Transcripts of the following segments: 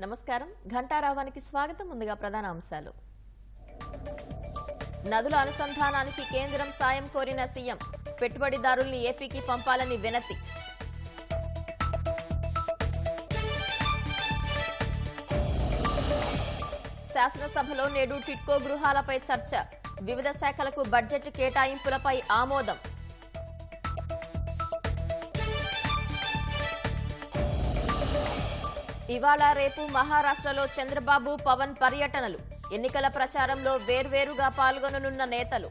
నమస్కారం ఘంటారావానికి స్వాగతం. ముందుగా ప్రధాన అంశాలు. నదుల అనుసంధానానికి కేంద్రం సాయం కోరిన సీఎం, పెట్టుబడిదారుల్ని ఏపీకి పంపాలని వినతి. శాసనసభలో నేడు టిడ్కో గృహాలపై చర్చ, వివిధ శాఖలకు బడ్జెట్ కేటాయింపులపై ఆమోదం. ఇవాళ రేపు మహారాష్ట్రలో చంద్రబాబు, పవన్ పర్యటనలు, ఎన్నికల ప్రచారంలో వేర్వేరుగా పాల్గొననున్న నేతలు.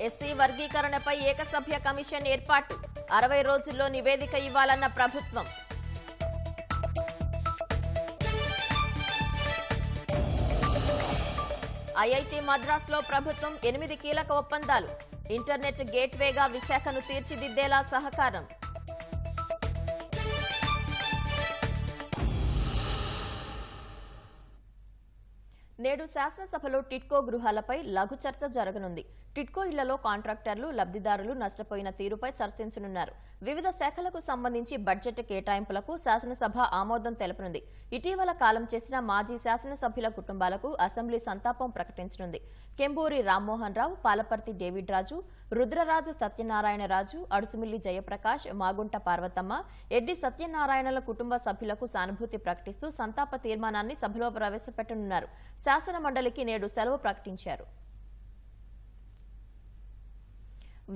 ఎస్సీ వర్గీకరణపై ఏకసభ్య కమిషన్ ఏర్పాటు, 60 రోజుల్లో నివేదిక ఇవ్వాలన్న ప్రభుత్వం. ఐఐటీ మద్రాసులో ప్రభుత్వం 8 కీలక ఒప్పందాలు, ఇంటర్నెట్ గేట్వేగా విశాఖను తీర్చిదిద్దేలా సహకారం. నేడు శాసనసభలో టిడ్కో గృహాలపై లఘు చర్చ జరగనుంది. టిడ్కో ఇళ్లలో కాంట్రాక్టర్లు, లబ్దిదారులు నష్టపోయిన తీరుపై చర్చించనున్నారు. వివిధ శాఖలకు సంబంధించి బడ్జెట్ కేటాయింపులకు శాసనసభ ఆమోదం తెలపనుంది. ఇటీవల కాలం చేసిన మాజీ శాసనసభ్యుల కుటుంబాలకు అసెంబ్లీ సంతాపం ప్రకటించనుంది. కెంబూరి రామ్మోహన్ రావు, పాలపర్తి డేవిడ్ రాజు, రుద్రరాజు సత్యనారాయణరాజు, అడుసుమిల్లి జయప్రకాష్, మాగుంట పార్వతమ్మ, ఎడ్డి సత్యనారాయణల కుటుంబ సభ్యులకు సానుభూతి ప్రకటిస్తూ సంతాప తీర్మానాన్ని సభలో ప్రవేశపెట్టనున్నారు. శాసన మండలికి నేడు సెలవు ప్రకటించారు.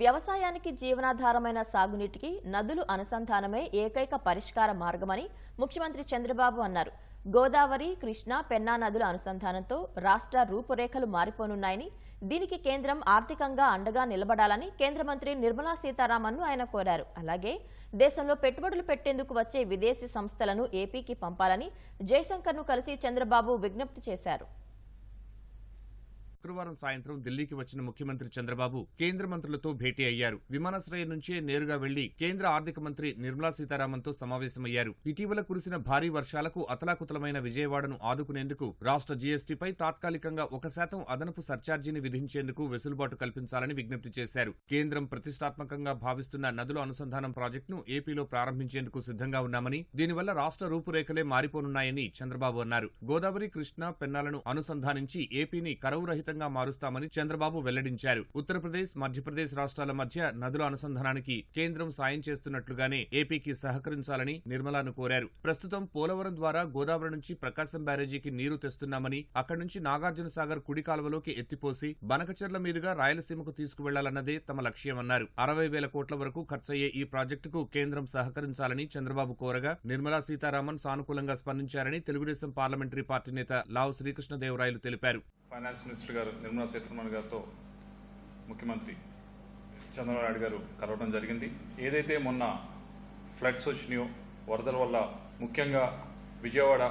వ్యవసాయానికి జీవనాధారమైన సాగునీటికి నదులు అనుసంధానమే ఏకైక పరిష్కార మార్గమని ముఖ్యమంత్రి చంద్రబాబు అన్నారు. గోదావరి, కృష్ణా, పెన్నా నదుల అనుసంధానంతో రాష్ట్ర రూపురేఖలు మారిపోనున్నాయని, దీనికి కేంద్రం ఆర్థికంగా అండగా నిలబడాలని కేంద్ర మంత్రి నిర్మలా సీతారామన్ను ఆయన కోరారు. అలాగే దేశంలో పెట్టుబడులు పెట్టేందుకు వచ్చే విదేశీ సంస్థలను ఏపీకి పంపాలని జయశంకర్ను కలిసి చంద్రబాబు విజ్ఞప్తి చేశారు. శుక్రవారం సాయంత్రం ఢిల్లీకి వచ్చిన ముఖ్యమంత్రి చంద్రబాబు కేంద్ర మంత్రులతో భేటీ అయ్యారు. విమానాశ్రయం నుంచే నేరుగా వెళ్లి కేంద్ర ఆర్థిక మంత్రి నిర్మలా సీతారామన్తో సమావేశమయ్యారు. ఇటీవల కురిసిన భారీ వర్షాలకు అతలాకుతలమైన విజయవాడను ఆదుకునేందుకు రాష్ట్ర జీఎస్టీపై తాత్కాలికంగా 1% అదనపు సర్ఛార్జీని విధించేందుకు వెసులుబాటు కల్పించాలని విజ్ఞప్తి చేశారు. కేంద్రం ప్రతిష్టాత్మకంగా భావిస్తున్న నదుల అనుసంధానం ప్రాజెక్టును ఏపీలో ప్రారంభించేందుకు సిద్ధంగా ఉన్నామని, దీనివల్ల రాష్ట్ర రూపురేఖలే మారిపోనున్నాయని చంద్రబాబు అన్నారు. గోదావరి, కృష్ణా, పెన్నాలను అనుసంధానించి ఏపీని కరువు రహితంగా మారుస్తామని చంద్రబాబు వెల్లడించారు. ఉత్తరప్రదేశ్, మధ్యప్రదేశ్ రాష్ట్రాల మధ్య నదుల అనుసంధానానికి కేంద్రం సాయం చేస్తున్నట్లుగానే ఏపీకి సహకరించాలని నిర్మలాను కోరారు. ప్రస్తుతం పోలవరం ద్వారా గోదావరి నుంచి ప్రకాశం బ్యారేజీకి నీరు తెస్తున్నామని, అక్కడి నుంచి నాగార్జున సాగర్ కుడి కాలువలోకి ఎత్తిపోసి బనకచెర్ల మీదుగా రాయలసీమకు తీసుకువెళ్లాలన్నదే తమ లక్ష్యమన్నారు. 60,000 కోట్ల వరకు ఖర్చయ్యే ఈ ప్రాజెక్టుకు కేంద్రం సహకరించాలని చంద్రబాబు కోరగా నిర్మలా సీతారామన్ సానుకూలంగా స్పందించారని తెలుగుదేశం పార్లమెంటరీ పార్టీ నేత లావు శ్రీకృష్ణదేవరాయలు తెలిపారు. ఫైనాన్స్ మినిస్టర్ గారు నిర్మలా సీతారామన్ గారితో ముఖ్యమంత్రి చంద్రబాబు నాయుడు గారు కలవడం జరిగింది. ఏదైతే మొన్న ఫ్లడ్స్ వచ్చినాయో, వరదల వల్ల ముఖ్యంగా విజయవాడ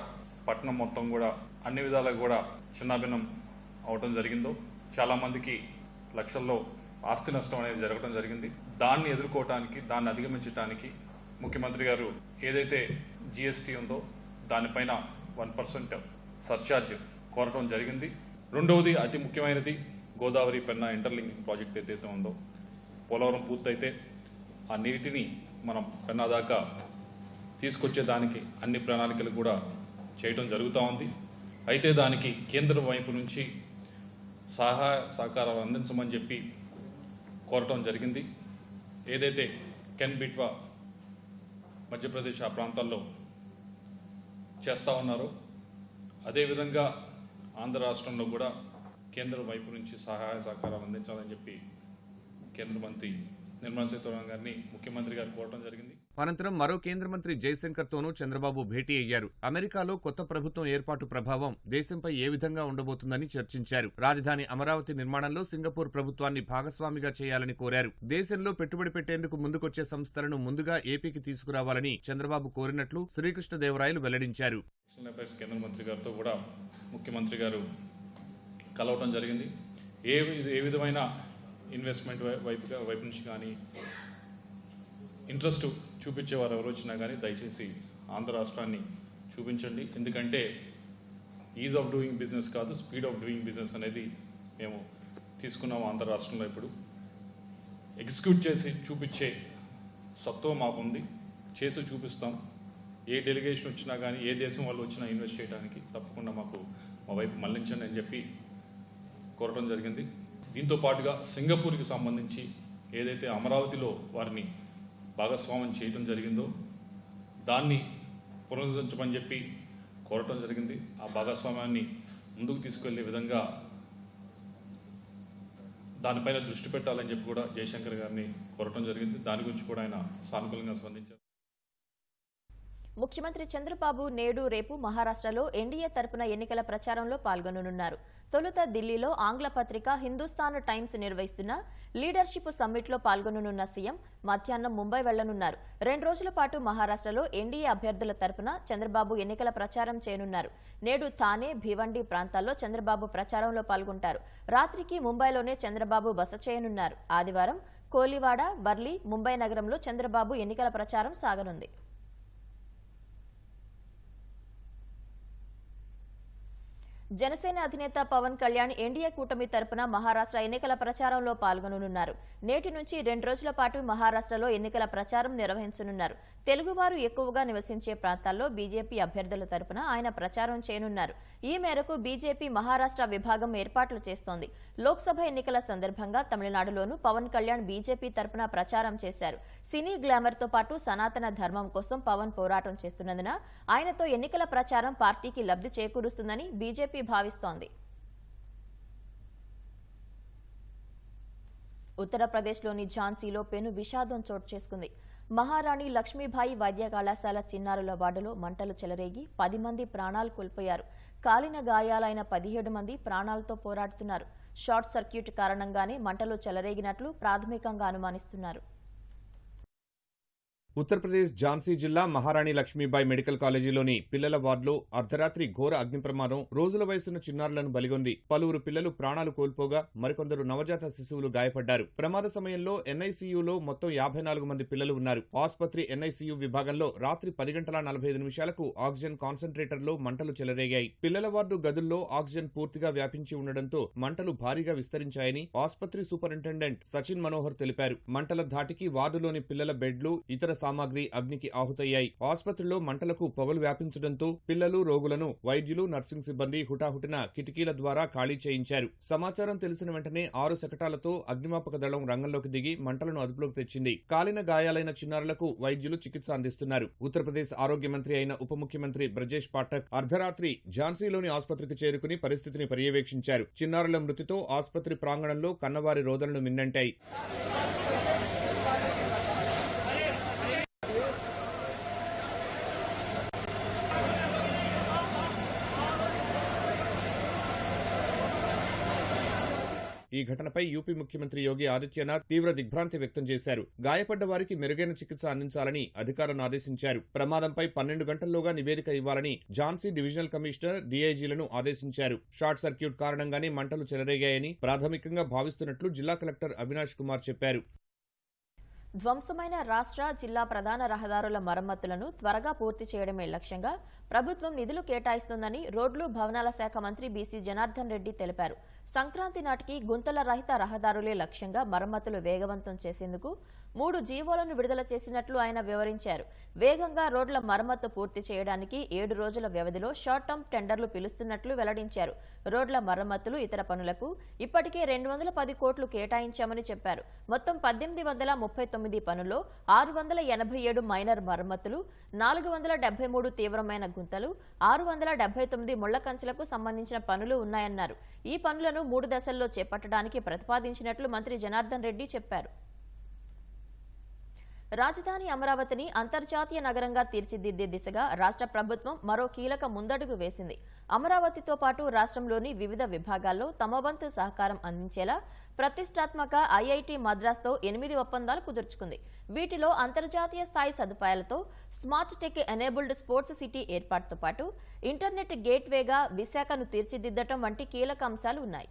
పట్టణం మొత్తం కూడా అన్ని విధాలుగా కూడా చిన్నాభిన్నం అవడం జరిగిందో, చాలా మందికి లక్షల్లో ఆస్తి నష్టం అనేది జరగడం జరిగింది. దాన్ని ఎదుర్కోవటానికి, దాన్ని అధిగమించడానికి ముఖ్యమంత్రి గారు ఏదైతే జీఎస్టీ ఉందో దానిపైన 1% సర్ఛార్జ్ కోరటం జరిగింది. రెండవది, అతి ముఖ్యమైనది, గోదావరి పెన్నా ఇంటర్లింకింగ్ ప్రాజెక్ట్ ఏదైతే ఉందో, పోలవరం పూర్తయితే ఆ నీటిని మనం పెన్నా దాకా తీసుకొచ్చేదానికి అన్ని ప్రణాళికలు కూడా చేయడం జరుగుతూ ఉంది. అయితే దానికి కేంద్రం వైపు నుంచి సహాయ సహకారాలు అందించమని చెప్పి కోరటం జరిగింది. ఏదైతే కెన్ బిట్వా మధ్యప్రదేశ్ ఆ ప్రాంతాల్లో చేస్తూ ఉన్నారో, అదేవిధంగా ఆంధ్ర రాష్ట్రంలో కూడా కేంద్రం వైపు నుంచి సహాయ సహకారాలు అందించాలని చెప్పి కేంద్ర మంత్రి నిర్మలా సీతారామన్ గారిని ముఖ్యమంత్రి గారు కోరడం జరిగింది. అనంతరం మరో కేంద్ర మంత్రి జయశంకర్ తోనూ చంద్రబాబు భేటీ అయ్యారు. అమెరికాలో కొత్త ప్రభుత్వం ఏర్పాటు ప్రభావం దేశంపై ఏ విధంగా ఉండబోతుందని చర్చించారు. రాజధాని అమరావతి నిర్మాణంలో సింగపూర్ ప్రభుత్వాన్ని భాగస్వామిగా చేయాలని కోరారు. దేశంలో పెట్టుబడి పెట్టేందుకు ముందుకొచ్చే సంస్థలను ముందుగా ఏపీకి తీసుకురావాలని చంద్రబాబు కోరినట్లు శ్రీకృష్ణదేవరాయలు వెల్లడించారు. కేంద్ర మంత్రి గారితో కూడా ముఖ్యమంత్రి గారు కలవడం జరిగింది. ఏ విధమైన ఇన్వెస్ట్మెంట్ వైపు నుంచి కానీ ఇంట్రెస్ట్ చూపించేవారు ఎవరు వచ్చినా కానీ దయచేసి ఆంధ్ర రాష్ట్రాన్ని చూపించండి. ఎందుకంటే ఈజ్ ఆఫ్ డూయింగ్ బిజినెస్ కాదు, స్పీడ్ ఆఫ్ డూయింగ్ బిజినెస్ అనేది మేము తీసుకున్నాము ఆంధ్ర రాష్ట్రంలో. ఇప్పుడు ఎగ్జిక్యూట్ చేసి చూపించే సత్తువ మాకుంది, చేసి చూపిస్తాం. ఏ డెలిగేషన్ వచ్చినా కానీ, ఏ దేశం వాళ్ళు వచ్చినా ఇన్వెస్ట్ చేయడానికి తప్పకుండా మా వైపు మళ్లించండి అని చెప్పి కోరటం జరిగింది. దీంతో పాటుగా సింగపూర్కి సంబంధించి ఏదైతే అమరావతిలో వారిని భాగస్వామ్యం చేయటం జరిగిందో దాన్ని పునరుద్ధరించమని చెప్పి కోరటం జరిగింది. ఆ భాగస్వామ్యాన్ని ముందుకు తీసుకెళ్లే విధంగా దానిపైన దృష్టి పెట్టాలని చెప్పి కూడా జయశంకర్ గారిని కోరటం జరిగింది. దాని గురించి కూడా ఆయన సానుకూలంగా స్పందించారు. ముఖ్యమంత్రి చంద్రబాబు నేడు రేపు మహారాష్ట్రలో ఎన్డీఏ తరపున ఎన్నికల ప్రచారంలో పాల్గొననున్నారు. తొలుత ఢిల్లీలో ఆంగ్ల పత్రిక హిందుస్థాన్ టైమ్స్ నిర్వహిస్తున్న లీడర్షిప్ సమ్మిట్లో పాల్గొననున్న సీఎం మధ్యాహ్నం ముంబై వెళ్లనున్నారు. 2 రోజుల పాటు మహారాష్ట్రలో ఎన్డీఏ అభ్యర్థుల తరపున చంద్రబాబు ఎన్నికల ప్రచారం చేయనున్నారు. నేడు థానే, భివండి ప్రాంతాల్లో చంద్రబాబు ప్రచారంలో పాల్గొంటారు. రాత్రికి ముంబైలోనే చంద్రబాబు బస చేయనున్నారు. ఆదివారం కోలివాడ, వర్లి, ముంబై నగరంలో చంద్రబాబు ఎన్నికల ప్రచారం సాగనుంది. జనసేన అధినేత పవన్ కళ్యాణ్ ఎన్డీఏ కూటమి తరపున మహారాష్ట్ర ఎన్నికల ప్రచారంలో పాల్గొననున్నారు. నేటి నుంచి 2 రోజుల పాటు మహారాష్ట్రలో ఎన్నికల ప్రచారం నిర్వహించనున్నారు. తెలుగువారు ఎక్కువగా నివసించే ప్రాంతాల్లో బీజేపీ అభ్యర్థుల తరపున ఆయన ప్రచారం చేయనున్నారు. ఈ మేరకు బీజేపీ మహారాష్ట్ర విభాగం ఏర్పాట్లు చేస్తోంది. లోక్సభ ఎన్నికల సందర్భంగా తమిళనాడులోనూ పవన్ కళ్యాణ్ బీజేపీ తరపున ప్రచారం చేశారు. సినీ గ్లామర్తో పాటు సనాతన ధర్మం కోసం పవన్ పోరాటం చేస్తున్నందున ఆయనతో ఎన్నికల ప్రచారం పార్టీకి లబ్ధి చేకూరుస్తుందని బీజేపీ భావిస్తోంది. ఉత్తరప్రదేశ్లోని ఝాన్సీలో పెను విషాదం చోటు చేసుకుంది. మహారాణి లక్ష్మీబాయి వైద్య కళాశాల చిన్నారుల వార్డులో మంటలు చెలరేగి 10 మంది ప్రాణాలు కోల్పోయారు. కాలిన గాయాలైన 17 మంది ప్రాణాలతో పోరాడుతున్నారు. షార్ట్ సర్క్యూట్ కారణంగానే మంటలు చెలరేగినట్లు ప్రాథమికంగా అనుమానిస్తున్నారు. ఉత్తరప్రదేశ్ ఝాన్సీ జిల్లా మహారాణి లక్ష్మీబాయి మెడికల్ కాలేజీలోని పిల్లల వార్డులో అర్ధరాత్రి ఘోర అగ్ని ప్రమాదం రోజుల వయసున్న చిన్నారులను బలిగొంది. పలువురు పిల్లలు ప్రాణాలు కోల్పోగా మరికొందరు నవజాత శిశువులు గాయపడ్డారు. ప్రమాద సమయంలో ఎన్ఐసీయూలో మొత్తం 54 మంది పిల్లలు ఉన్నారు. ఆసుపత్రి ఎన్ఐసీయూ విభాగంలో రాత్రి 10 గంటల 45 నిమిషాలకు ఆక్సిజన్ కాన్సంట్రేటర్లో మంటలు చెలరేగాయి. పిల్లల వార్డు గదుల్లో ఆక్సిజన్ పూర్తిగా వ్యాపించి ఉండడంతో మంటలు భారీగా విస్తరించాయని ఆసుపత్రి సూపరింటెండెంట్ సచిన్ మనోహర్ తెలిపారు. మంటల ధాటికి వార్డులోని పిల్లల బెడ్లు, ఇతర సామాగ్రి అగ్నికి ఆహుతయ్యాయి. ఆసుపత్రిలో మంటలకు పొగలు వ్యాపించడంతో పిల్లలు, రోగులను వైద్యులు, నర్సింగ్ సిబ్బంది హుటాహుటిన కిటికీల ద్వారా ఖాళీ చేయించారు. సమాచారం తెలిసిన వెంటనే 6 శకటాలతో అగ్నిమాపక దళం రంగంలోకి దిగి మంటలను అదుపులోకి తెచ్చింది. కాలిన గాయాలైన చిన్నారులకు వైద్యులు చికిత్స అందిస్తున్నారు. ఉత్తరప్రదేశ్ ఆరోగ్య మంత్రి అయిన ఉప ముఖ్యమంత్రి బ్రజేష్ పాఠక్ అర్ధరాత్రి ఝాన్సీలోని ఆసుపత్రికి చేరుకుని పరిస్థితిని పర్యవేక్షించారు. చిన్నారుల మృతితో ఆసుపత్రి ప్రాంగణంలో కన్నవారి రోదనలు మిన్నంటాయి. ఈ ఘటనపై యూపీ ముఖ్యమంత్రి యోగి ఆదిత్యనాథ్ తీవ్ర దిగ్భ్రాంతి వ్యక్తం చేశారు. గాయపడ్డ వారికి మెరుగైన చికిత్స అందించాలని అధికారులను ఆదేశించారు. ప్రమాదంపై 12 గంటల్లోగా నివేదిక ఇవ్వాలని ఝాన్సీ డివిజనల్ కమిషనర్, డీఐజీలను ఆదేశించారు. షార్ట్ సర్క్యూట్ కారణంగానే మంటలు చెలరేగాయని ప్రాథమికంగా భావిస్తున్నట్లు జిల్లా కలెక్టర్ అవినాష్ కుమార్ చెప్పారు. ధ్వంసమైన రాష్ట్ర, జిల్లా ప్రధాన రహదారుల మరమ్మతులను త్వరగా పూర్తి చేయడమే లక్ష్యంగా ప్రభుత్వం నిధులు కేటాయిస్తోందని రోడ్లు, భవనాల శాఖ మంత్రి బీసీ జనార్దన్ రెడ్డి తెలిపారు. సంక్రాంతి నాటికి గుంతల రహిత రహదారులే లక్ష్యంగా మరమ్మతులు వేగవంతం చేసేందుకు 3 జీవోలను విడుదల చేసినట్లు ఆయన వివరించారు. వేగంగా రోడ్ల మరమ్మతు పూర్తి చేయడానికి 7 రోజుల వ్యవధిలో షార్ట్ టర్మ్ టెండర్లు పిలుస్తున్నట్లు వెల్లడించారు. రోడ్ల మరమ్మతులు, ఇతర పనులకు ఇప్పటికే 210 కోట్లు కేటాయించామని చెప్పారు. మొత్తం 1839 పనుల్లో 687 మైనర్ మరమ్మతులు, 473 తీవ్రమైన గుంతలు, 679 ముళ్ల కంచెలకు సంబంధించిన పనులు ఉన్నాయన్నారు. ఈ పనులను 3 దశల్లో చేపట్టడానికి ప్రతిపాదించినట్లు మంత్రి జనార్దన్ రెడ్డి చెప్పారు. రాజధాని అమరావతిని అంతర్జాతీయ నగరంగా తీర్చిదిద్దే దిశగా రాష్ట్ర ప్రభుత్వం మరో కీలక ముందడుగు వేసింది. అమరావతితో పాటు రాష్ట్రంలోని వివిధ విభాగాల్లో తమ వంతు సహకారం అందించేలా ప్రతిష్టాత్మక ఐఐటీ మద్రాస్తో 8 ఒప్పందాలు కుదుర్చుకుంది. వీటిలో అంతర్జాతీయ స్థాయి సదుపాయాలతో smart tech enabled sports city ఏర్పాటుతో పాటు ఇంటర్నెట్ గేట్వేగా విశాఖను తీర్చిదిద్దటం వంటి కీలక అంశాలు ఉన్నాయి.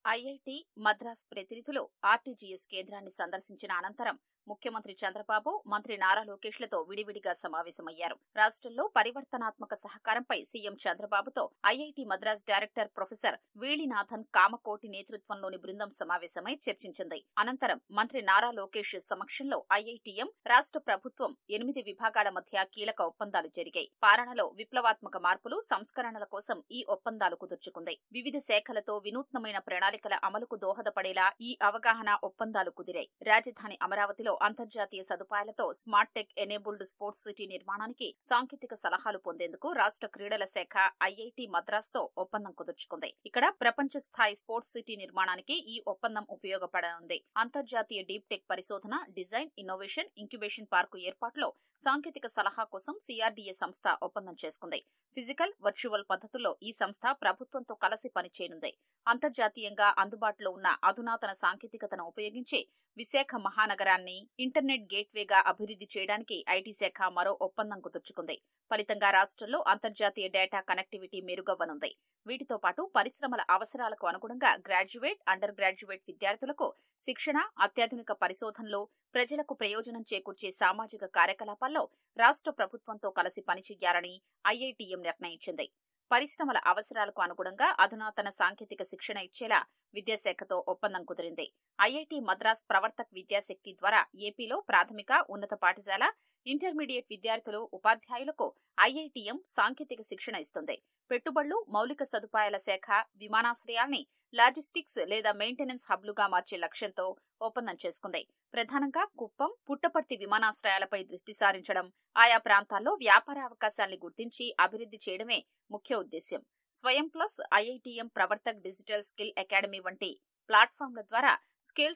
ఐఐటీ మద్రాస్ ప్రతినిధులు ఆర్టీజీఎస్ కేంద్రాన్ని సందర్శించిన అనంతరం ముఖ్యమంత్రి చంద్రబాబు, మంత్రి నారా లోకేష్లతో విడివిడిగా సమావేశమయ్యారు. రాష్ట్రంలో పరివర్తనాత్మక సహకారంపై సీఎం చంద్రబాబుతో IIT Madras director professor Veezhinathan Kamakoti నేతృత్వంలోని బృందం సమావేశమై చర్చించింది. అనంతరం మంత్రి నారా లోకేష్ సమక్షంలో ఐఐటిఎం, రాష్ట్ర ప్రభుత్వం 8 విభాగాల మధ్య కీలక ఒప్పందాలు జరిగాయి. పాలనలో విప్లవాత్మక మార్పులు, సంస్కరణల కోసం ఈ ఒప్పందాలు కుదుర్చుకుంది. వివిధ శాఖలతో వినూత్నమైన ప్రణాళికల అమలుకు దోహదపడేలా ఈ అవగాహన ఒప్పందాలు కుదిరాయి. రాజధాని అమరావతిలో అంతర్జాతీయ సదుపాయాలతో smart tech enabled sports city నిర్మాణానికి సాంకేతిక సలహాలు పొందేందుకు రాష్ట్ర క్రీడల శాఖ ఐఐటి మద్రాస్ తో ఒప్పందం కుదుర్చుకుంది. ఇక్కడ ప్రపంచ స్థాయి స్పోర్ట్స్ సిటీ నిర్మాణానికి ఈ ఒప్పందం ఉపయోగపడనుంది. అంతర్జాతీయ డీప్ టెక్ పరిశోధన, డిజైన్, ఇన్నోవేషన్, ఇంక్యుబేషన్ పార్కు ఏర్పాటులో సాంకేతిక సలహా కోసం సిఆర్డీఏ సంస్థ ఒప్పందం చేసుకుంది. ఫిజికల్, వర్చువల్ పద్ధతుల్లో ఈ సంస్థ ప్రభుత్వంతో కలిసి పనిచేయనుంది. అంతర్జాతీయంగా అందుబాటులో ఉన్న అధునాతన సాంకేతికతను ఉపయోగించి విశాఖ మహానగరాన్ని ఇంటర్నెట్ గేట్వేగా అభివృద్ధి చేయడానికి ఐటీ శాఖ మరో ఒప్పందం కుదుర్చుకుంది. ఫలితంగా రాష్ట్రంలో అంతర్జాతీయ డేటా కనెక్టివిటీ మెరుగవ్వనుంది. వీటితో పాటు పరిశ్రమల అవసరాలకు అనుగుణంగా గ్రాడ్యుయేట్, అండర్ గ్రాడ్యుయేట్ విద్యార్థులకు శిక్షణ, అత్యాధునిక పరిశోధనలు, ప్రజలకు ప్రయోజనం చేకూర్చే సామాజిక కార్యకలాపాల్లో రాష్ట్ర ప్రభుత్వంతో కలిసి పనిచేయాలని ఐఐటిఎం నిర్ణయించింది. పరిశ్రమల అవసరాలకు అనుగుణంగా అధునాతన సాంకేతిక శిక్షణ ఇచ్చేలా విద్యాశాఖతో ఒప్పందం కుదిరింది. ఐఐటి మద్రాస్ ప్రవర్తక్ విద్యాశక్తి ద్వారా ఏపీలో ప్రాథమిక, ఉన్నత పాఠశాల, ఇంటర్మీడియట్ విద్యార్థులు, ఉపాధ్యాయులకు ఐఐటిఎం సాంకేతిక శిక్షణ ఇస్తుంది. పెట్టుబడులు, మౌలిక సదుపాయాల శాఖ విమానాశ్రయాల్ని లాజిస్టిక్స్ లేదా మెయింటెనెన్స్ హబ్లుగా మార్చే లక్ష్యంతో ఒప్పందం చేసుకుంది. ప్రధానంగా కుప్పం, పుట్టపర్తి విమానాశ్రయాలపై దృష్టి సారించడం, ఆయా ప్రాంతాల్లో వ్యాపార అవకాశాల్ని గుర్తించి అభివృద్ధి చేయడమే ముఖ్య ఉద్దేశ్యం. స్వయం plus, IITM Pravartak digital skill academy వంటి ప్లాట్ఫామ్ల ద్వారా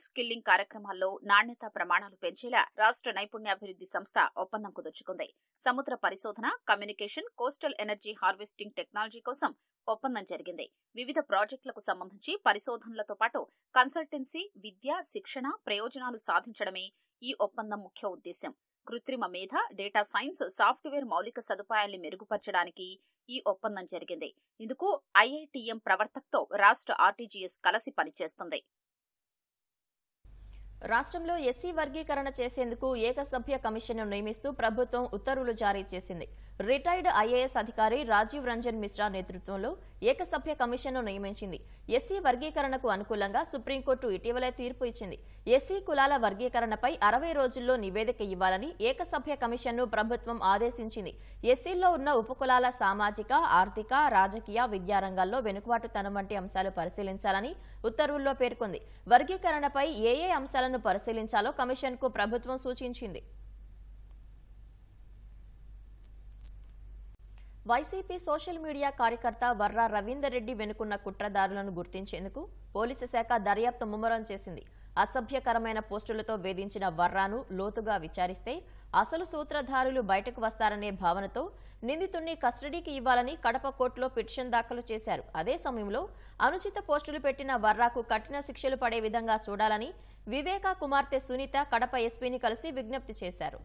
స్కిల్లింగ్ కార్యక్రమాల్లో నాణ్యతా ప్రమాణాలు పెంచేలా రాష్ట్ర నైపుణ్యాభివృద్ధి సంస్థ ఒప్పందం కుదుర్చుకుంది. సముద్ర పరిశోధన, communication, coastal energy harvesting technology కోసం ఒప్పందం జరిగింది. వివిధ ప్రాజెక్టులకు సంబంధించి పరిశోధనలతో పాటు కన్సల్టెన్సీ, విద్య, శిక్షణ ప్రయోజనాలు సాధించడమే ఈ ఒప్పందం ముఖ్య ఉద్దేశ్యం. కృత్రిమ మేధ, డేటా సైన్స్, సాఫ్ట్వేర్ మౌలిక సదుపాయాల్ని మెరుగుపరచడానికి ఈ ఒప్పందం జరిగింది. ఇందుకు ఐఐటిఎం ప్రవర్తక్తో రాష్ట్ర ఆర్టీజీఎస్ కలిసి పనిచేస్తుంది. రాష్ట్రంలో ఎస్సీ వర్గీకరణ చేసేందుకు ఏకసభ్య కమిషన్ను నియమిస్తూ ప్రభుత్వం ఉత్తర్వులు జారీ చేసింది. రిటైర్డ్ ఐఏఎస్ అధికారి రాజీవ్ రంజన్ మిశ్రా నేతృత్వంలో ఏకసభ్య కమిషన్ను నియమించింది. ఎస్సీ వర్గీకరణకు అనుకూలంగా సుప్రీంకోర్టు ఇటీవలే తీర్పు ఇచ్చింది. ఎస్సీ కులాల వర్గీకరణపై 60 రోజుల్లో నివేదిక ఇవ్వాలని ఏకసభ్య కమిషన్ను ప్రభుత్వం ఆదేశించింది. ఎస్సీల్లో ఉన్న ఉపకులాల సామాజిక, ఆర్థిక, రాజకీయ, విద్యారంగాల్లో వెనుకబాటుతనం వంటి అంశాలు పరిశీలించాలని ఉత్తర్వుల్లో పేర్కొంది. వర్గీకరణపై ఏ అంశాలను పరిశీలించాలో కమిషన్కు ప్రభుత్వం సూచించింది. వైసీపీ సోషల్ మీడియా కార్యకర్త వర్రా రవీందర్ రెడ్డి వెనుకున్న కుట్రదారులను గుర్తించేందుకు పోలీసు శాఖ దర్యాప్తు ముమ్మరం చేసింది. అసభ్యకరమైన పోస్టులతో వేధించిన వర్రాను లోతుగా విచారిస్తే అసలు సూత్రధారులు బయటకు వస్తారనే భావనతో నిందితుడిని కస్టడీకి ఇవ్వాలని కడప కోర్టులో పిటిషన్ దాఖలు చేశారు. అదే సమయంలో అనుచిత పోస్టులు పెట్టిన వర్రాకు కఠిన శిక్షలు పడే విధంగా చూడాలని వివేకా కుమార్తె సునీత కడప ఎస్పీని కలిసి విజ్ఞప్తి చేశారు.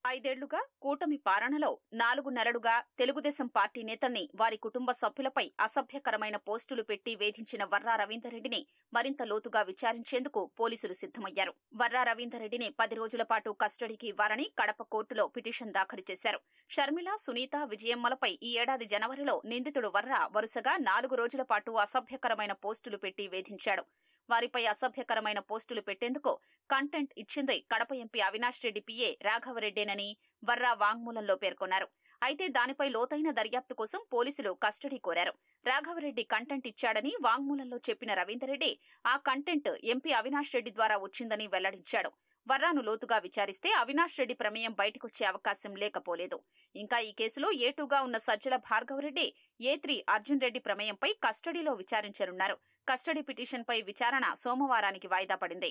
5 ఏళ్లుగా కూటమి పాలనలో 4 నెలలుగా తెలుగుదేశం పార్టీ నేతల్ని, వారి కుటుంబ సభ్యులపై అసభ్యకరమైన పోస్టులు పెట్టి వేధించిన వర్రా రవీందర్ రెడ్డిని మరింత లోతుగా విచారించేందుకు పోలీసులు సిద్ధమయ్యారు. వర్రా రవీందర్ రెడ్డిని 10 రోజుల పాటు కస్టడీకి ఇవ్వాలని కడప కోర్టులో పిటిషన్ దాఖలు చేశారు. షర్మిల, సునీత, విజయమ్మలపై ఈ ఏడాది జనవరిలో నిందితుడు వర్రా వరుసగా 4 రోజుల పాటు అసభ్యకరమైన పోస్టులు పెట్టి వేధించాడు. వారిపై అసభ్యకరమైన పోస్టులు పెట్టేందుకు కంటెంట్ ఇచ్చింది కడప ఎంపీ అవినాష్ రెడ్డి పిఏ రాఘవరెడ్డేనని వర్రా వాంగ్మూలంలో పేర్కొన్నారు. అయితే దానిపై లోతైన దర్యాప్తు కోసం పోలీసులు కస్టడీ కోరారు. రాఘవరెడ్డి కంటెంట్ ఇచ్చాడని వాంగ్మూలంలో చెప్పిన రవీందర్ రెడ్డి ఆ కంటెంట్ ఎంపీ అవినాష్ రెడ్డి ద్వారా వచ్చిందని వెల్లడించాడు. వర్రాను లోతుగా విచారిస్తే అవినాష్ రెడ్డి ప్రమేయం బయటకొచ్చే అవకాశం లేకపోలేదు. ఇంకా ఈ కేసులో A2గా ఉన్న సజ్జల భార్గవరెడ్డి, A3 అర్జున్ రెడ్డి ప్రమేయంపై కస్టడీలో విచారించనున్నారు. కస్టడీ పిటిషన్పై విచారణ సోమవారానికి వాయిదా పడింది.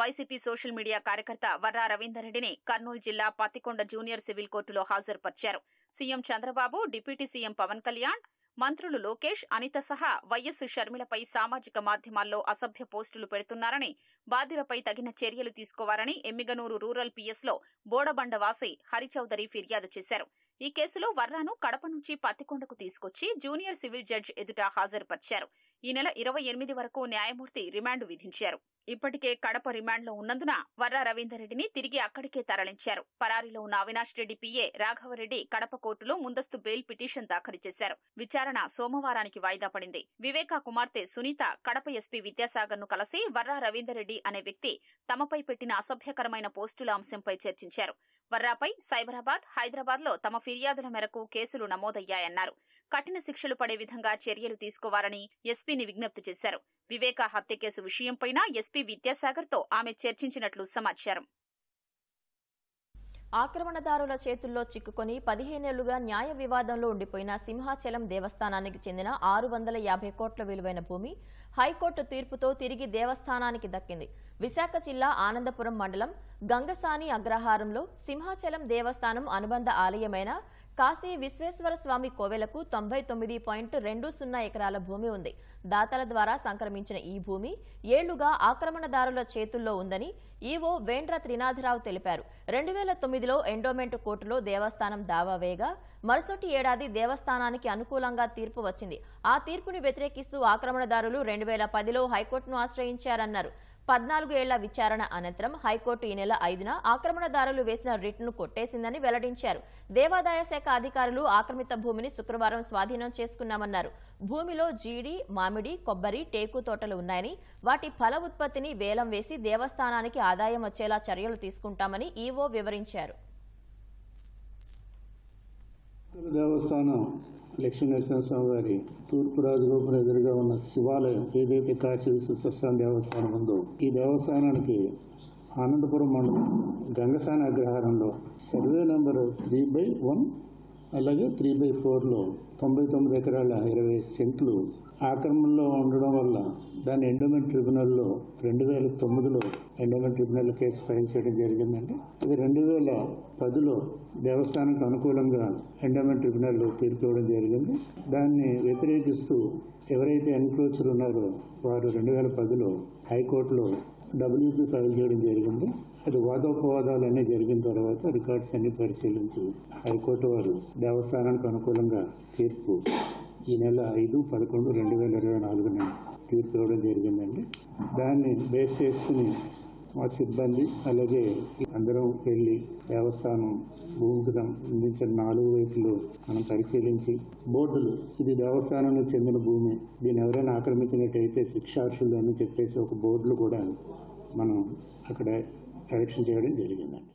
వైసీపీ సోషల్ మీడియా కార్యకర్త వర్రా రవీందర్ రెడ్డిని కర్నూలు జిల్లా పత్తికొండ జూనియర్ సివిల్ కోర్టులో హాజరుపరిచారు. CM Chandrababu, deputy CM Pawan Kalyan, మంత్రులు లోకేష్, అనిత సహా వైఎస్ షర్మిలపై సామాజిక మాధ్యమాల్లో అసభ్య పోస్టులు పెడుతున్నారని, బాధ్యులపై తగిన చర్యలు తీసుకోవాలని ఎమ్మిగనూరు రూరల్ పిఎస్లో బోడబండ వాసి హరిచౌదరి ఫిర్యాదు చేశారు. ఈ కేసులో వర్రాను కడప నుంచి పత్తికొండకు తీసుకొచ్చి జూనియర్ సివిల్ జడ్జి ఎదుట హాజరుపరిచారు. ఈ నెల 28 వరకు న్యాయమూర్తి రిమాండ్ విధించారు. ఇప్పటికే కడప రిమాండ్లో ఉన్నందున వర్రా రవీందర్ రెడ్డిని తిరిగి అక్కడికే తరలించారు. పరారీలో ఉన్న అవినాష్ రెడ్డి పిఏ రాఘవరెడ్డి కడప కోర్టులో ముందస్తు బెయిల్ పిటిషన్ దాఖలు చేశారు. విచారణ సోమవారానికి వాయిదా పడింది. వివేకా కుమార్తె సునీత కడప ఎస్పీ విద్యాసాగర్ ను కలిసి వర్రా రవీందర్ రెడ్డి అనే వ్యక్తి తమపై పెట్టిన అసభ్యకరమైన పోస్టుల అంశంపై చర్చించారు. వర్రాపై సైబరాబాద్, హైదరాబాద్ లో తమ ఫిర్యాదుల మేరకు కేసులు నమోదయ్యాయన్నారు. కఠిన శిక్షలు పడే విధంగా చర్యలు తీసుకోవాలని ఎస్పీని విజ్ఞప్తి చేశారు. వివేకా హత్య కేసు విషయంపైన ఎస్పీ విద్యాసాగర్ తో ఆమె చర్చించినట్లు సమాచారం. ఆక్రమణదారుల చేతుల్లో చిక్కుకొని 15 ఏళ్లుగా న్యాయ వివాదంలో ఉండిపోయిన సింహాచలం దేవస్థానానికి చెందిన 650 కోట్ల విలువైన భూమి హైకోర్టు తీర్పుతో తిరిగి దేవస్థానానికి దక్కింది. విశాఖ జిల్లా ఆనందపురం మండలం గంగసాని అగ్రహారంలో సింహాచలం దేవస్థానం అనుబంధ ఆలయమైన కాశీ విశ్వేశ్వర స్వామి కోవెలకు 99.20 ఎకరాల భూమి ఉంది. దాతల ద్వారా సంక్రమించిన ఈ భూమి ఏళ్లుగా ఆక్రమణదారుల చేతుల్లో ఉందని ఈవో వేండ్ర త్రినాథరావు తెలిపారు. 2009లో ఎండోమెంట్ కోర్టులో దేవస్థానం దావా వేయగా మరుసటి ఏడాది దేవస్థానానికి అనుకూలంగా తీర్పు వచ్చింది. ఆ తీర్పుని వ్యతిరేకిస్తూ ఆక్రమణదారులు 2010లో హైకోర్టును ఆశ్రయించారన్నారు. 14 ఏళ్ల విచారణ అనంతరం హైకోర్టు ఈ నెల 5న ఆక్రమణదారులు వేసిన రిట్ను కొట్టేసిందని వెల్లడించారు. దేవాదాయ శాఖ అధికారులు ఆక్రమిత భూమిని శుక్రవారం స్వాధీనం చేసుకున్నామన్నారు. భూమిలో జీడి, మామిడి, కొబ్బరి, టేకు తోటలు ఉన్నాయని వాటి ఫల ఉత్పత్తిని వేలం వేసి దేవస్థానానికి ఆదాయం వచ్చేలా చర్యలు తీసుకుంటామని ఈవో వివరించారు. దేవస్థానం లక్ష్మీనరసింహస్వామి వారి తూర్పు రాజగోపురం ఎదురుగా ఉన్న శివాలయం ఏదైతే కాశీ విశ్వేశ్వర స్వామి దేవస్థానం ఉందో ఈ దేవస్థానానికి ఆనందపురం మండలం గంగసాని అగ్రహారంలో సర్వే నెంబర్ 3/1 అలాగే 3/4లో 99 ఎకరాల 20 సెంట్లు ఆక్రమణలో ఉండడం వల్ల దాన్ని ఎండోమెంట్ ట్రిబ్యునల్లో 2009లో ఎండోమెంట్ ట్రిబ్యునల్ కేసు ఫైల్ చేయడం జరిగిందండి. అది 2010లో దేవస్థానానికి అనుకూలంగా ఎండోమెంట్ ట్రిబ్యునల్ తీర్పు ఇవ్వడం జరిగింది. దాన్ని వ్యతిరేకిస్తూ ఎవరైతే ఎన్క్రోచర్ ఉన్నారో వారు 2010లో హైకోర్టులో WP ఫైల్ చేయడం జరిగింది. అది వాదోపవాదాలు అన్నీ జరిగిన తర్వాత రికార్డ్స్ అన్ని పరిశీలించి హైకోర్టు వారు దేవస్థానానికి అనుకూలంగా తీర్పు ఈ నెల 5/11/2024 తీర్పు ఇవ్వడం జరిగిందండి. దాన్ని బేస్ చేసుకుని మా సిబ్బంది అలాగే అందరం వెళ్ళి దేవస్థానం భూమికి సంబంధించిన 4 వైపులు మనం పరిశీలించి బోర్డులు ఇది దేవస్థానానికి చెందిన భూమి, దీన్ని ఎవరైనా ఆక్రమించినట్టయితే శిక్షార్హులు అని చెప్పేసి ఒక బోర్డులు కూడా మనం అక్కడ ఎరెక్షన్ చేయడం జరిగిందండి.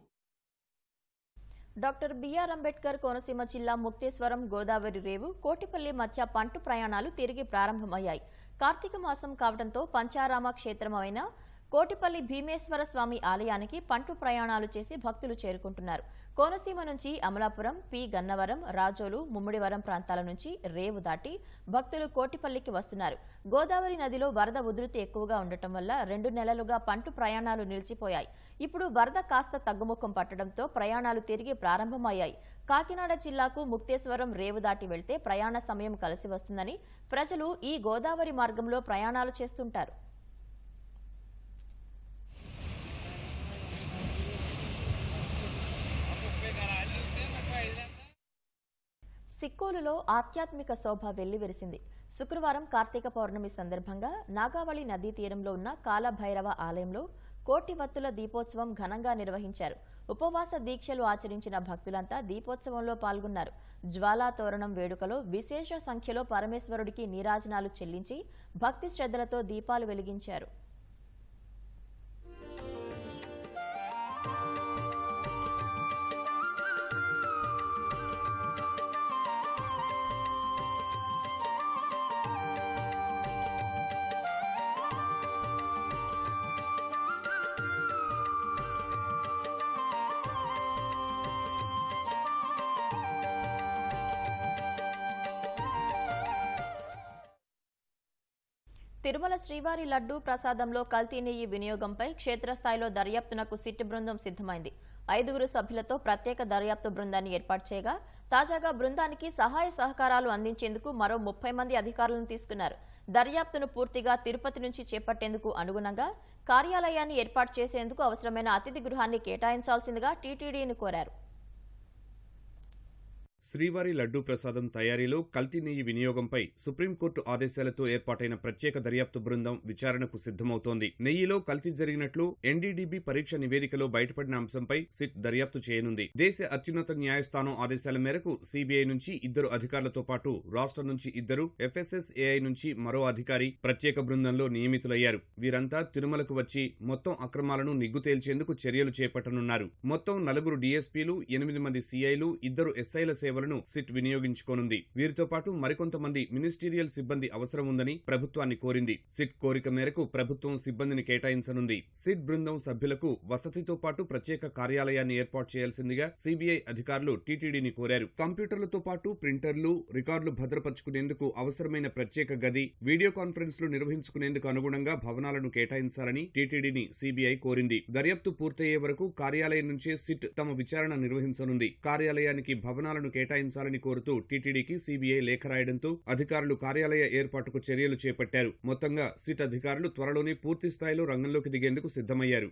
డాక్టర్ బిఆర్ అంబేద్కర్ కోనసీమ జిల్లా ముక్తేశ్వరం గోదావరి రేవు కోటిపల్లి మధ్య పంటు ప్రయాణాలు తిరిగి ప్రారంభమయ్యాయి. కార్తీక మాసం కావడంతో పంచారామ క్షేత్రమైన కోటిపల్లి భీమేశ్వర స్వామి ఆలయానికి పంటు ప్రయాణాలు చేసి భక్తులు చేరుకుంటున్నారు. కోనసీమ నుంచి అమలాపురం, పి గన్నవరం, రాజోలు, ముమ్మిడివరం ప్రాంతాల నుంచి రేవు దాటి భక్తులు కోటిపల్లికి వస్తున్నారు. గోదావరి నదిలో వరద ఉధృతి ఎక్కువగా ఉండటం వల్ల 2 నెలలుగా పంటు ప్రయాణాలు నిలిచిపోయాయి. ఇప్పుడు వరద కాస్త తగ్గుముఖం పట్టడంతో ప్రయాణాలు తిరిగి ప్రారంభమయ్యాయి. కాకినాడ జిల్లాకు ముక్తేశ్వరం రేవు దాటి వెళ్తే ప్రయాణ సమయం కలిసి వస్తుందని ప్రజలు ఈ గోదావరి మార్గంలో ప్రయాణాలు చేస్తుంటారు. సిక్కోలులో ఆధ్యాత్మిక శోభ వెల్లివిరిసింది. శుక్రవారం కార్తీక పౌర్ణమి సందర్భంగా నాగావళి నదీ తీరంలో ఉన్న కాలభైరవ ఆలయంలో కోటి వత్తుల దీపోత్సవం ఘనంగా నిర్వహించారు. ఉపవాస దీక్షలు ఆచరించిన భక్తులంతా దీపోత్సవంలో పాల్గొన్నారు. జ్వాలా తోరణం వేడుకలో విశేష సంఖ్యలో పరమేశ్వరుడికి నీరాజనాలు చెల్లించి భక్తి శ్రద్ధలతో దీపాలు వెలిగించారు. తిరుమల శ్రీవారి లడ్డూ ప్రసాదంలో కల్తీ నెయ్యి వినియోగంపై క్షేత్రస్థాయిలో దర్యాప్తునకు సిట్ బృందం సిద్ధమైంది. 5 సభ్యులతో ప్రత్యేక దర్యాప్తు బృందాన్ని ఏర్పాటు చేయగా తాజాగా బృందానికి సహాయ సహకారాలు అందించేందుకు మరో 30 మంది అధికారులను తీసుకున్నారు. దర్యాప్తును పూర్తిగా తిరుపతి నుంచి చేపట్టేందుకు అనుగుణంగా కార్యాలయాన్ని ఏర్పాటు చేసేందుకు అవసరమైన అతిథి గృహాన్ని కేటాయించాల్సిందిగా టీటీడీని కోరారు. శ్రీవారి లడ్డూ ప్రసాదం తయారీలో కల్తీ నెయ్యి వినియోగంపై సుప్రీంకోర్టు ఆదేశాలతో ఏర్పాటైన ప్రత్యేక దర్యాప్తు బృందం విచారణకు సిద్ధమవుతోంది. నెయ్యిలో కల్తీ జరిగినట్లు ఎన్డీడీబీ పరీక్ష నివేదికలో బయటపడిన అంశంపై సిట్ దర్యాప్తు చేయనుంది. దేశ అత్యున్నత న్యాయస్థానం ఆదేశాల మేరకు సీబీఐ నుంచి 2 అధికారులతో పాటు రాష్ట్రం నుంచి 2, ఎఫ్ఎస్ఎస్ఏఐ నుంచి మరో అధికారి ప్రత్యేక బృందంలో నియమితులయ్యారు. వీరంతా తిరుమలకు వచ్చి మొత్తం అక్రమాలను నిగ్గు తేల్చేందుకు చర్యలు చేపట్టనున్నారు. మొత్తం 4 డీఎస్పీలు, 8 మంది సీఐలు, 2 ఎస్ఐల సేవలను సిట్ వినియోగించుకోనుంది. వీరితో పాటు మరికొంతమంది మినిస్టీరియల్ సిబ్బంది అవసరం ఉందని ప్రభుత్వాన్ని కోరింది. సిట్ కోరిక మేరకు ప్రభుత్వం సిబ్బందిని కేటాయించనుంది. సిట్ బృందం సభ్యులకు వసతితో పాటు ప్రత్యేక కార్యాలయాన్ని ఏర్పాటు చేయాల్సిందిగా సీబీఐ అధికారులు టీటీడీని కోరారు. కంప్యూటర్లతో పాటు ప్రింటర్లు, రికార్డులు భద్రపరుచుకునేందుకు అవసరమైన ప్రత్యేక గది, వీడియో కాన్ఫరెన్స్లు నిర్వహించుకునేందుకు అనుగుణంగా భవనాలను కేటాయించాలని టీటీడీని సీబీఐ కోరింది. దర్యాప్తు పూర్తయ్యే వరకు కార్యాలయం నుంచే సిట్ తమ విచారణ నిర్వహించనుంది. కార్యాలయానికి భవనాలను కేటాయించాలని కోరుతూ టీటీడీకి సీబీఐ లేఖ రాయడంతో అధికారులు కార్యాలయ ఏర్పాటుకు చర్యలు చేపట్టారు. మొత్తంగా సిట్ అధికారులు త్వరలోనే పూర్తి స్థాయిలో రంగంలోకి దిగేందుకు సిద్ధమయ్యారు.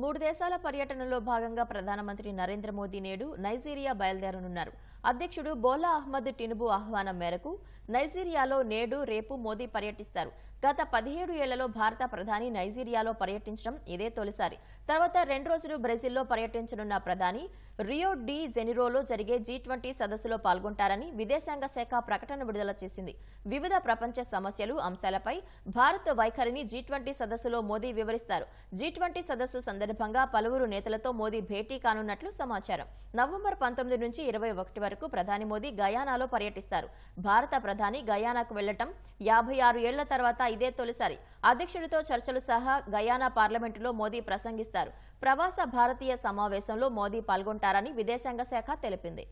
3 దేశాల పర్యటనలో భాగంగా ప్రధానమంత్రి నరేంద్ర మోదీ నేడు నైజీరియా బయలుదేరనున్నారు. అధ్యక్షుడు బోలా అహ్మద్ టినుబు ఆహ్వానం మేరకు నైజీరియాలో నేడు, రేపు మోదీ పర్యటిస్తారు. గత 17 ఏళ్లలో భారత ప్రధాని నైజీరియాలో పర్యటించడం ఇదే తొలిసారి. తర్వాత 2 రోజులు బ్రెజిల్లో పర్యటించనున్న ప్రధాని రియో డి జెనిరోలో జరిగే G20 సదస్సులో పాల్గొంటారని విదేశాంగ శాఖ ప్రకటన విడుదల చేసింది. వివిధ ప్రపంచ సమస్యలు, అంశాలపై భారత్ వైఖరిని G20 సదస్సులో మోదీ వివరిస్తారు. G20 సదస్సు సందర్భంగా పలువురు నేతలతో మోదీ భేటీ కానున్నట్లు సమాచారం. నవంబర్ 19 నుంచి 21 వరకు ప్రధాని మోదీ గయానాలో పర్యటిస్తారు. భారత ప్రధాని గయానాకు వెళ్లటం 56 ఏళ్ల తర్వాత ఇదే తొలిసారి. అధ్యక్షుడితో చర్చలు సహా గయానా పార్లమెంటులో మోదీ ప్రసంగిస్తారు. ప్రవాస భారతీయ సమావేశంలో మోదీ పాల్గొంటారని విదేశాంగ శాఖ తెలిపింది.